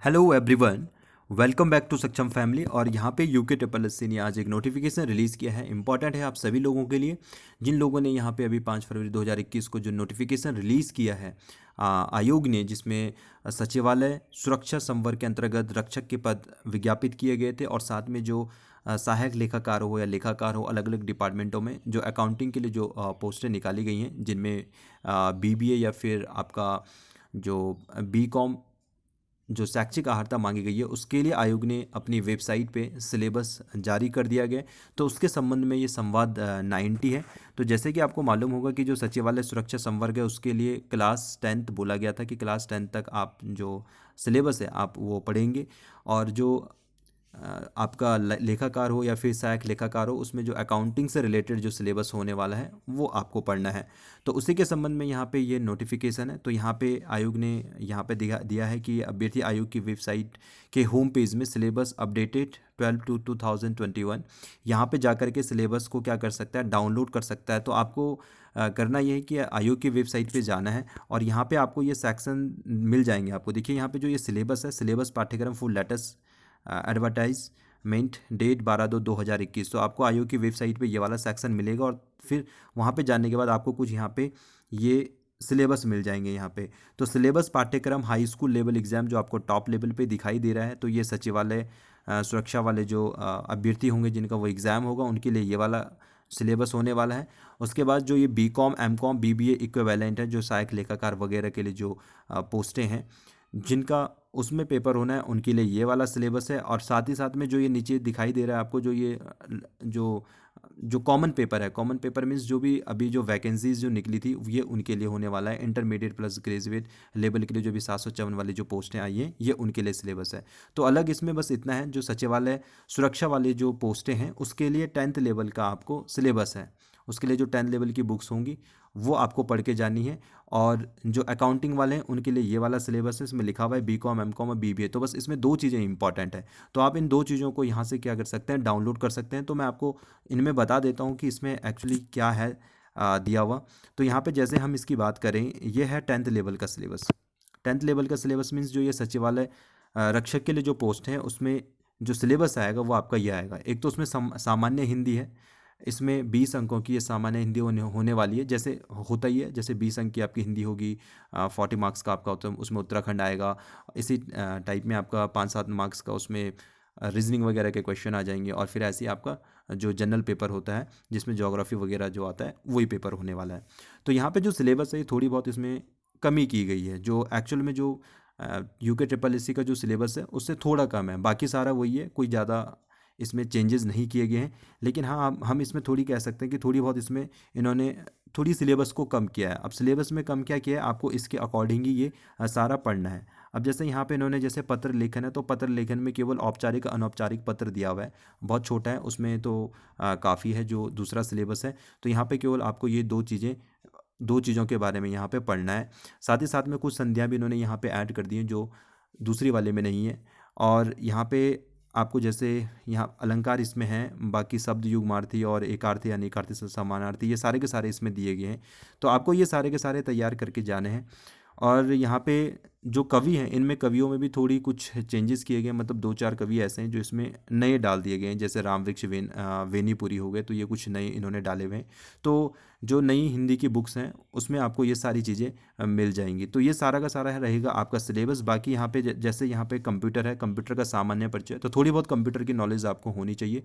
Hello everyone, welcome back to Saksham family. और यहाँ पे यूके ट्रिपल एस ने आज एक नोटिफिकेशन रिलीज़ किया है। इंपॉर्टेंट है आप सभी लोगों के लिए जिन लोगों ने यहाँ पे अभी 5 फरवरी 2021 को जो नोटिफिकेशन रिलीज़ किया है आयोग ने, जिसमें सचिवालय सुरक्षा संवर्ग के अंतर्गत रक्षक के पद विज्ञापित किए गए थे। और साथ में जो सहायक लेखाकार हो या लेखाकार हो, अलग अलग डिपार्टमेंटों में जो अकाउंटिंग के लिए जो पोस्टें निकाली गई हैं, जिनमें बीबीए या फिर आपका जो बीकॉम जो शैक्षिक अर्हता मांगी गई है, उसके लिए आयोग ने अपनी वेबसाइट पे सिलेबस जारी कर दिया गया है। तो उसके संबंध में ये संवाद 90 है। तो जैसे कि आपको मालूम होगा कि जो सचिवालय सुरक्षा संवर्ग है उसके लिए क्लास 10th बोला गया था कि क्लास 10th तक आप जो सिलेबस है आप वो पढ़ेंगे। और जो आपका लेखाकार हो या फिर सहायक लेखाकार हो, उसमें जो अकाउंटिंग से रिलेटेड जो सिलेबस होने वाला है वो आपको पढ़ना है। तो उसी के संबंध में यहाँ पे ये नोटिफिकेशन है। तो यहाँ पे आयोग ने यहाँ पे दिया है कि अभ्यर्थी आयोग की वेबसाइट के होम पेज में सिलेबस अपडेटेड 12/2/2021 यहाँ पे जाकर के सिलेबस को क्या कर सकता है, डाउनलोड कर सकता है। तो आपको करना ये है कि आयोग की वेबसाइट पे जाना है और यहाँ पे आपको ये सेक्शन मिल जाएंगे। आपको देखिए यहाँ पे जो ये सिलेबस है, सिलेबस पाठ्यक्रम फुल लेटेस्ट एडवर्टाइजमेंट डेट 12/2/2021। तो आपको आयोग की वेबसाइट पे ये वाला सेक्शन मिलेगा और फिर वहाँ पे जाने के बाद आपको कुछ यहाँ पे ये सिलेबस मिल जाएंगे यहाँ पे। तो सिलेबस पाठ्यक्रम हाई स्कूल लेवल एग्ज़ाम जो आपको टॉप लेवल पे दिखाई दे रहा है, तो ये सचिवालय सुरक्षा वाले जो अभ्यर्थी होंगे जिनका वो एग्ज़ाम होगा उनके लिए ये वाला सिलेबस होने वाला है। उसके बाद जो ये बीकॉम एमकॉम बीबीए इक्विवेलेंट है, जो सहायक लेखाकार वगैरह के लिए जो पोस्टें हैं जिनका उसमें पेपर होना है, उनके लिए ये वाला सिलेबस है। और साथ ही साथ में जो ये नीचे दिखाई दे रहा है आपको, जो ये जो जो कॉमन पेपर है, कॉमन पेपर मीन्स जो भी अभी जो वैकेंसीज जो निकली थी ये उनके लिए होने वाला है। इंटरमीडिएट प्लस ग्रेजुएट लेवल के लिए जो भी 754 वाली जो पोस्टें आई हैं ये उनके लिए सिलेबस है। तो अलग इसमें बस इतना है, जो सचिवालय सुरक्षा वाली जो पोस्टें हैं उसके लिए 10th लेवल का आपको सिलेबस है। उसके लिए जो 10th लेवल की बुक्स होंगी वो आपको पढ़ के जानी है। और जो अकाउंटिंग वाले हैं उनके लिए ये वाला सिलेबस है, इसमें लिखा हुआ है बीकॉम एमकॉम और बीबीए। तो बस इसमें दो चीज़ें इंपॉर्टेंट है। तो आप इन दो चीज़ों को यहाँ से क्या कर सकते हैं, डाउनलोड कर सकते हैं। तो मैं आपको इनमें बता देता हूँ कि इसमें एक्चुअली क्या है दिया हुआ। तो यहाँ पे जैसे हम इसकी बात करें, ये है 10th लेवल का सिलेबस। 10th लेवल का सिलेबस मीन्स जो ये सचिवालय रक्षक के लिए जो पोस्ट है उसमें जो सिलेबस आएगा वो आपका ये आएगा। एक तो उसमें सामान्य हिंदी है, इसमें 20 अंकों की ये सामान्य हिंदी होने वाली है। जैसे होता ही है, जैसे 20 अंक की आपकी हिंदी होगी, 40 मार्क्स का आपका होता है, उसमें उत्तराखंड आएगा। इसी टाइप में आपका 5-7 मार्क्स का उसमें रीजनिंग वगैरह के क्वेश्चन आ जाएंगे। और फिर ऐसे ही आपका जो जनरल पेपर होता है जिसमें ज्योग्राफी वगैरह जो आता है वही पेपर होने वाला है। तो यहाँ पे जो सिलेबस है थोड़ी बहुत इसमें कमी की गई है। जो एक्चुअल में जो यूके ट्रिपल एस सी का जो सिलेबस है उससे थोड़ा कम है, बाकी सारा वही है, कोई ज़्यादा इसमें चेंजेस नहीं किए गए हैं। लेकिन हाँ, हम इसमें थोड़ी कह सकते हैं कि थोड़ी बहुत इसमें इन्होंने थोड़ी सिलेबस को कम किया है। अब सिलेबस में कम क्या किया है, आपको इसके अकॉर्डिंग ही ये सारा पढ़ना है। अब जैसे यहाँ पे इन्होंने जैसे पत्र लेखन है, तो पत्र लेखन में केवल औपचारिक अनौपचारिक पत्र दिया हुआ है, बहुत छोटा है उसमें। तो काफ़ी है जो दूसरा सिलेबस है। तो यहाँ पे केवल आपको ये दो चीज़ों के बारे में यहाँ पे पढ़ना है। साथ ही साथ में कुछ संधियाँ भी इन्होंने यहाँ पे ऐड कर दी हैं जो दूसरी वाले में नहीं है। और यहाँ पे आपको जैसे यहाँ अलंकार इसमें हैं, बाकी शब्द युग्मार्थी और एकार्थी अनेकार्थी समानार्थी ये सारे के सारे इसमें दिए गए हैं। तो आपको ये सारे के सारे तैयार करके जाने हैं। और यहाँ पे जो कवि हैं, इनमें कवियों में भी थोड़ी कुछ चेंजेस किए गए हैं। मतलब 2-4 कवि ऐसे हैं जो इसमें नए डाल दिए गए हैं, जैसे राम वृक्ष वेनीपुरी हो गए, तो ये कुछ नए इन्होंने डाले हुए हैं। तो जो नई हिंदी की बुक्स हैं उसमें आपको ये सारी चीज़ें मिल जाएंगी। तो ये सारा का सारा रहेगा आपका सिलेबस। बाकी यहाँ पे जैसे यहाँ पे कंप्यूटर है, कंप्यूटर का सामान्य परिचय, तो थोड़ी बहुत कंप्यूटर की नॉलेज आपको होनी चाहिए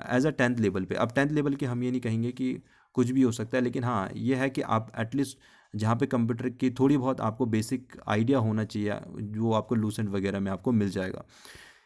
एज अ 10th लेवल पे। अब 10th लेवल के हम ये नहीं कहेंगे कि कुछ भी हो सकता है, लेकिन हाँ ये है कि आप एटलीस्ट जहाँ पे कंप्यूटर की थोड़ी बहुत आपको बेसिक आइडिया होना चाहिए, जो आपको लूसेंट वगैरह में आपको मिल जाएगा।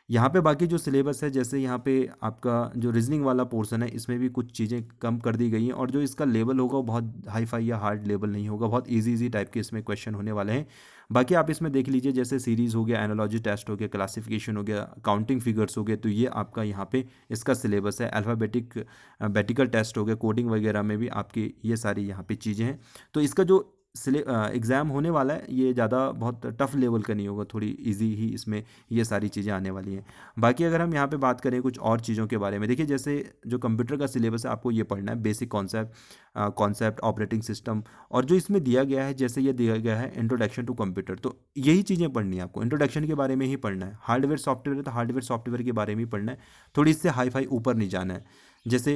यहाँ पे बाकी जो सिलेबस है, जैसे यहाँ पे आपका जो रीजनिंग वाला पोर्शन है, इसमें भी कुछ चीज़ें कम कर दी गई हैं। और जो इसका लेवल होगा वो बहुत हाई फाई या हार्ड लेवल नहीं होगा, बहुत इजी इजी टाइप के इसमें क्वेश्चन होने वाले हैं। बाकी आप इसमें देख लीजिए, जैसे सीरीज़ हो गया, एनालॉजी टेस्ट हो गया, क्लासिफिकेशन हो गया, काउंटिंग फिगर्स हो गए, तो ये आपका यहाँ पे इसका सिलेबस है। अल्फ़ाबेटिकल टेस्ट हो गया, कोडिंग वगैरह में भी आपकी ये सारी यहाँ पे चीज़ें हैं। तो इसका जो एग्ज़ाम होने वाला है ये ज़्यादा बहुत टफ लेवल का नहीं होगा, थोड़ी इजी ही इसमें ये सारी चीज़ें आने वाली हैं। बाकी अगर हम यहाँ पे बात करें कुछ और चीज़ों के बारे में, देखिए जैसे जो कंप्यूटर का सिलेबस है आपको ये पढ़ना है, बेसिक कॉन्सेप्ट ऑपरेटिंग सिस्टम, और जो इसमें दिया गया है, जैसे ये दिया गया है इंट्रोडक्शन टू कंप्यूटर, तो यही चीज़ें पढ़नी है आपको, इंट्रोडक्शन के बारे में ही पढ़ना है। हार्डवेयर सॉफ्टवेयर है तो हार्डवेयर सॉफ्टवेयर के बारे में ही पढ़ना है, थोड़ी इससे हाई फाई ऊपर नहीं जाना है। जैसे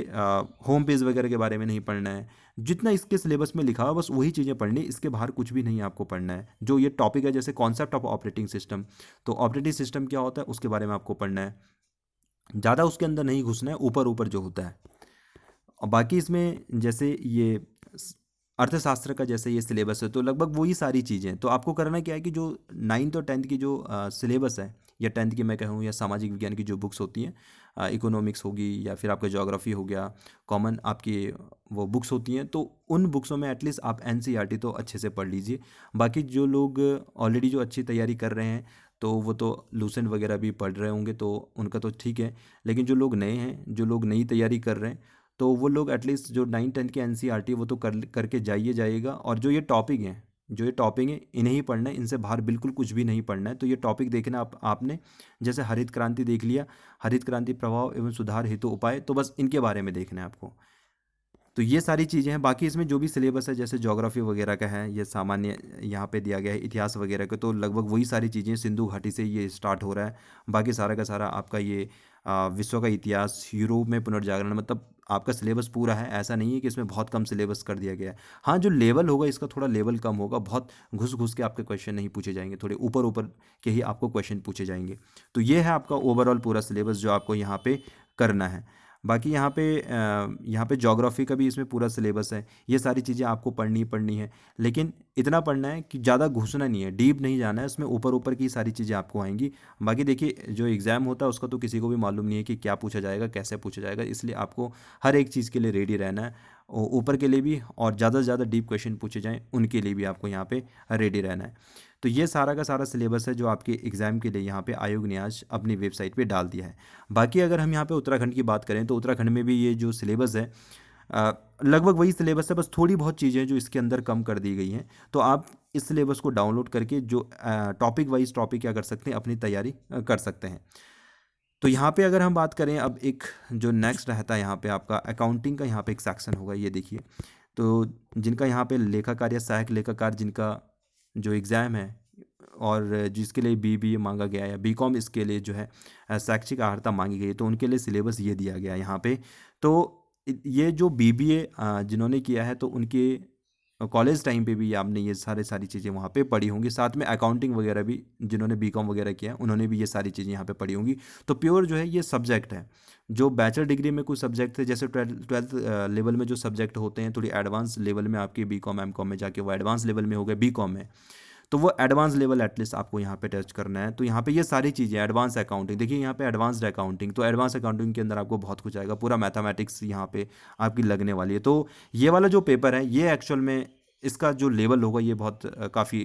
होम पेज वगैरह के बारे में नहीं पढ़ना है, जितना इसके सिलेबस में लिखा हुआ बस वही चीज़ें पढ़नी, इसके बाहर कुछ भी नहीं आपको पढ़ना है। जो ये टॉपिक है जैसे कॉन्सेप्ट ऑफ ऑपरेटिंग सिस्टम, तो ऑपरेटिंग सिस्टम क्या होता है उसके बारे में आपको पढ़ना है, ज़्यादा उसके अंदर नहीं घुसना है, ऊपर ऊपर जो होता है। और बाकी इसमें जैसे ये स- अर्थशास्त्र का जैसे ये सिलेबस है तो लगभग वही सारी चीज़ें हैं। तो आपको करना क्या है कि जो 9th और 10th की जो सिलेबस है, या 10th की मैं कहूँ, या सामाजिक विज्ञान की जो बुक्स होती हैं, इकोनॉमिक्स होगी या फिर आपका ज्योग्राफी हो गया, कॉमन आपकी वो बुक्स होती हैं, तो उन बुक्सों में एटलीस्ट आप एनसीईआरटी तो अच्छे से पढ़ लीजिए। बाकी जो लोग ऑलरेडी जो अच्छी तैयारी कर रहे हैं तो वो तो लूसेंट वगैरह भी पढ़ रहे होंगे तो उनका तो ठीक है, लेकिन जो लोग नए हैं, जो लोग नई तैयारी कर रहे हैं, तो वो लोग एटलीस्ट जो 9th 10th के एनसीईआरटी वो तो करके जाइएगा। और जो ये टॉपिक है इन्हें ही पढ़ना है, इनसे बाहर बिल्कुल कुछ भी नहीं पढ़ना है। तो ये टॉपिक देखना आपने, जैसे हरित क्रांति देख लिया, हरित क्रांति प्रभाव एवं सुधार हेतु उपाय, तो बस इनके बारे में देखना है आपको। तो ये सारी चीज़ें हैं। बाकी इसमें जो भी सिलेबस है जैसे ज्योग्राफी वगैरह का है, ये सामान्य यहाँ पे दिया गया है, इतिहास वगैरह का, तो लगभग वही सारी चीज़ें, सिंधु घाटी से ये स्टार्ट हो रहा है। बाकी सारा का सारा आपका ये विश्व का इतिहास, यूरोप में पुनर्जागरण, मतलब आपका सिलेबस पूरा है। ऐसा नहीं है कि इसमें बहुत कम सिलेबस कर दिया गया है। हाँ, जो लेवल होगा इसका थोड़ा लेवल कम होगा, बहुत घुस घुस के आपके क्वेश्चन नहीं पूछे जाएंगे, थोड़े ऊपर ऊपर के ही आपको क्वेश्चन पूछे जाएंगे। तो ये है आपका ओवरऑल पूरा सिलेबस जो आपको यहाँ पे करना है। बाकी यहाँ पे ज्योग्राफी का भी इसमें पूरा सिलेबस है, ये सारी चीज़ें आपको पढ़नी ही पढ़नी है। लेकिन इतना पढ़ना है कि ज़्यादा घुसना नहीं है, डीप नहीं जाना है, उसमें ऊपर ऊपर की सारी चीज़ें आपको आएंगी। बाकी देखिए जो एग्ज़ाम होता है उसका तो किसी को भी मालूम नहीं है कि क्या पूछा जाएगा, कैसे पूछा जाएगा, इसलिए आपको हर एक चीज़ के लिए रेडी रहना है, ऊपर के लिए भी, और ज़्यादा से ज़्यादा डीप क्वेश्चन पूछे जाएँ उनके लिए भी आपको यहाँ पे रेडी रहना है। तो ये सारा का सारा सिलेबस है जो आपके एग्ज़ाम के लिए यहाँ पे आयोग ने आज अपनी वेबसाइट पे डाल दिया है। बाकी अगर हम यहाँ पे उत्तराखंड की बात करें तो उत्तराखंड में भी ये जो सिलेबस है, अ, लगभग वही सिलेबस है, बस थोड़ी बहुत चीज़ें जो इसके अंदर कम कर दी गई हैं। तो आप इस सिलेबस को डाउनलोड करके जो टॉपिक वाइज टॉपिक क्या कर सकते हैं, अपनी तैयारी कर सकते हैं। तो यहाँ पे अगर हम बात करें, अब एक जो नेक्स्ट रहता है यहाँ पे आपका अकाउंटिंग का, यहाँ पे एक सेक्शन होगा, ये देखिए। तो जिनका यहाँ पे लेखाकार या सहायक लेखाकार जिनका जो एग्ज़ाम है, और जिसके लिए बीबीए मांगा गया है या बीकॉम, इसके लिए जो है शैक्षिक अर्हता मांगी गई है, तो उनके लिए सिलेबस ये दिया गया है यहाँ पे। तो ये जो बीबीए जिन्होंने किया है तो उनके कॉलेज टाइम पे भी आपने ये सारी चीज़ें वहाँ पे पढ़ी होंगी, साथ में अकाउंटिंग वगैरह भी जिन्होंने बीकॉम वगैरह किया है उन्होंने भी ये सारी चीज़ें यहाँ पे पढ़ी होंगी। तो प्योर जो है ये सब्जेक्ट है, जो बैचलर डिग्री में कुछ सब्जेक्ट थे, जैसे ट्वेल्थ लेवल में जो सब्जेक्ट होते हैं, थोड़ी एडवांस लेवल में आपके बीकॉम एमकॉम में जाके वो एडवांस लेवल में हो गए बीकॉम में, तो वो एडवांस लेवल एटलीस्ट आपको यहाँ पे टच करना है। तो यहाँ पे ये सारी चीज़ें, एडवांस अकाउंटिंग देखिए, यहाँ पे एडवांस्ड अकाउंटिंग, तो एडवांस अकाउंटिंग के अंदर आपको बहुत कुछ आएगा, पूरा मैथमेटिक्स यहाँ पे आपकी लगने वाली है। तो ये वाला जो पेपर है ये एक्चुअल में इसका जो लेवल होगा ये बहुत काफ़ी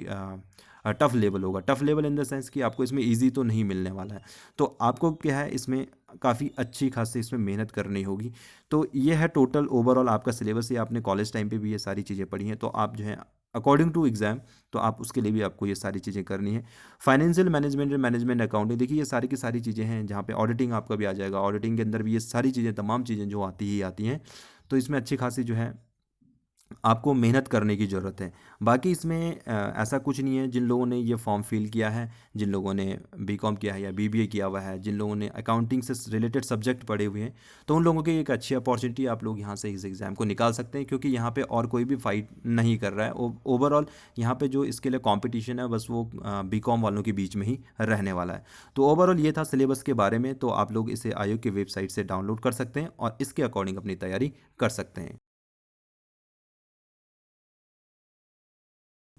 टफ लेवल होगा। Tough level in the sense कि आपको इसमें ईजी तो नहीं मिलने वाला है। तो आपको क्या है, इसमें काफ़ी अच्छी खासी इसमें मेहनत करनी होगी। तो ये है टोटल ओवरऑल आपका सिलेबस। ये आपने कॉलेज टाइम पे भी ये सारी चीज़ें पढ़ी हैं, तो आप जो है अकॉर्डिंग टू एग्ज़ाम, तो आप उसके लिए भी आपको ये सारी चीज़ें करनी है। फाइनेंशियल मैनेजमेंट, मैनेजमेंट अकाउंटिंग, देखिए ये सारी की सारी चीज़ें हैं जहाँ पे ऑडिटिंग आपका भी आ जाएगा। ऑडिटिंग के अंदर भी ये सारी चीज़ें, तमाम चीज़ें जो आती ही आती हैं। तो इसमें अच्छी खासी जो है आपको मेहनत करने की ज़रूरत है। बाकी इसमें ऐसा कुछ नहीं है, जिन लोगों ने ये फॉर्म फिल किया है, जिन लोगों ने बीकॉम किया है या बीबीए किया हुआ है, जिन लोगों ने अकाउंटिंग से रिलेटेड सब्जेक्ट पढ़े हुए हैं, तो उन लोगों की एक अच्छी अपॉर्चुनिटी, आप लोग यहाँ से इस एग्ज़ाम को निकाल सकते हैं, क्योंकि यहाँ पे और कोई भी फाइट नहीं कर रहा है। ओवरऑल यहाँ पे जो इसके लिए कॉम्पिटिशन है बस वो बीकॉम वालों के बीच में ही रहने वाला है। तो ओवरऑल ये था सिलेबस के बारे में। तो आप लोग इसे आयोग की वेबसाइट से डाउनलोड कर सकते हैं और इसके अकॉर्डिंग अपनी तैयारी कर सकते हैं।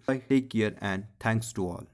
Bye, take care, and thanks to all.